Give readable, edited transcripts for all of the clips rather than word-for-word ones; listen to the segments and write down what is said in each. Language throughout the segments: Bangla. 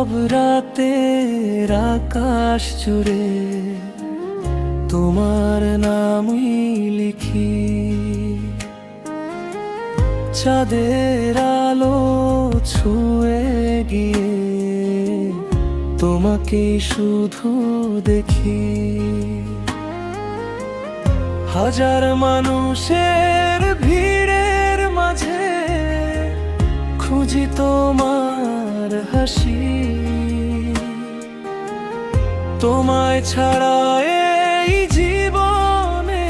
নীরব রাতের আকাশ জুড়ে তোমার নামই লিখি। চাঁদের আলো ছুঁয়ে গিয়ে তোমাকে শুধু দেখি। হাজার মানুষের ভিড়ের মাঝে খুঁজি তোমার হাসি। তোমায় ছাড়া এই জীবনে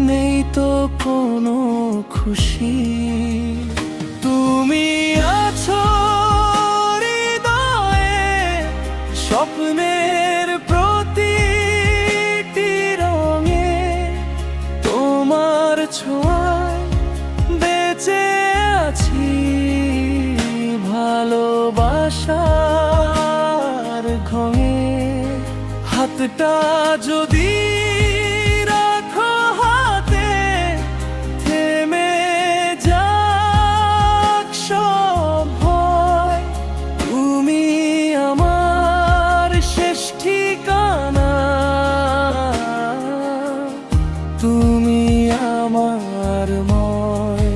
নেই তো কোনো খুশি। তুমি আছো হৃদয়ে, স্বপ্নের প্রতিটি রঙে। তোমার ছোঁয়ায় বেঁচে আছি, ভালোবাসার ঘঙে। হাতটা যদি রাখো হাতে, থেমে যাক সব ভয়। তুমি আমার শেষ ঠিকানা, তুমি আমার ময়।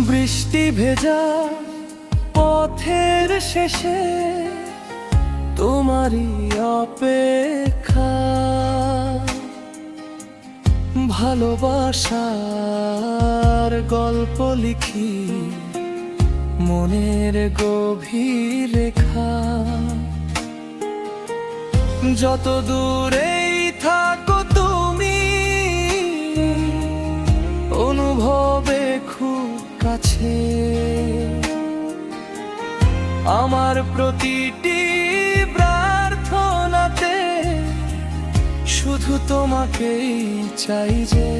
বৃষ্টি ভেজা পথের শেষে তোমারই অপেক্ষা। ভালোবাসার গল্প লিখি মনের গভীর রেখা। যত দূরেই থাকো তুমি, অনুভবে খুব কাছে। আমার প্রতিটি প্রার্থনাতে শুধু তোমাকেই চাই যে।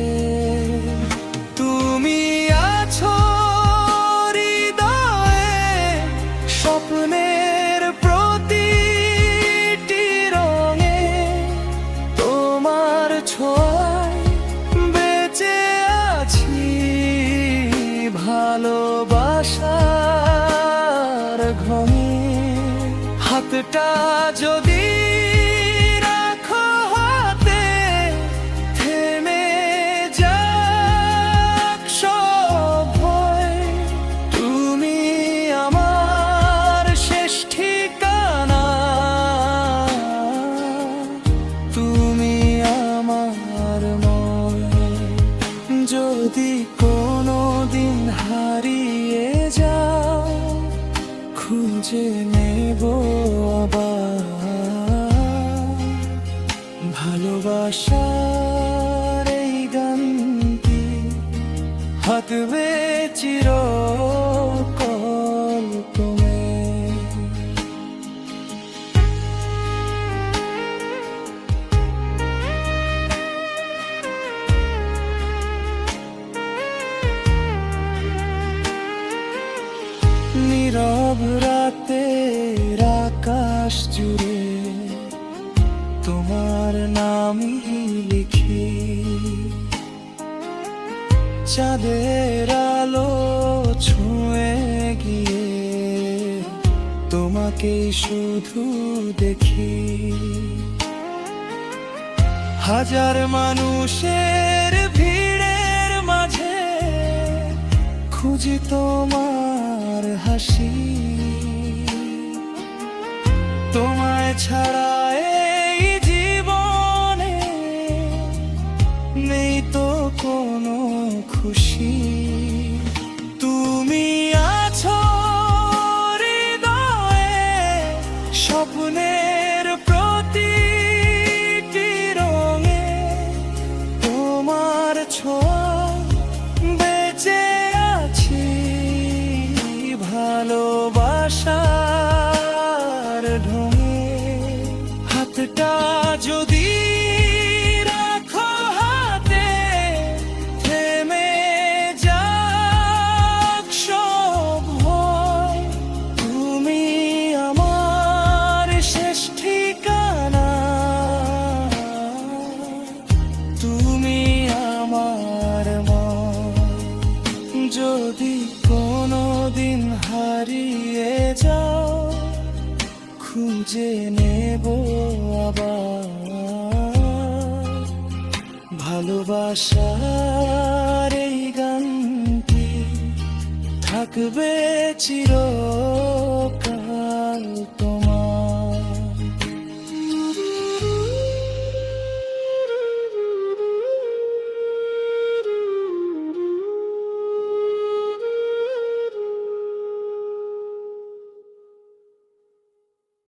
তুমি আছো হৃদয়ে, স্বপ্নের প্রতিটি রঙে। তোমার ছোঁয়ায় বেঁচে আছি, ভালোবাসার ঘঙে। হাতটা যদি রাখো হাতে, থেমে যাক সব ভয়। তুমি আমার শেষ ঠিকানা, তুমি আমার ময়। যদি কোনো দিন হারিয়ে যাও, খুঁজে নেব আবার ভালোবাসার এই গানটি। হাতবে চিরকল্পনে। নীরব রাতের আকাশ জুড়ে তোমার নামই লিখি। চাঁদের আলো ছুঁয়ে গিয়ে তোমাকে শুধু দেখি। হাজার মানুষের ভিড়ের মাঝে খুঁজি তোমার হাসি। তোমায় ছাড়া এই জীবনে নেই তো কোনো খুশি। তুমি আছো হৃদয়ে, স্বপ্নের প্রতিটি রঙে। তোমার ছোঁয়ায় বেঁচে আছি, ভালোবাসা যাও, খুঁজে নেব আবার ভালোবাসার এই গানটি থাকবে চিরকাল।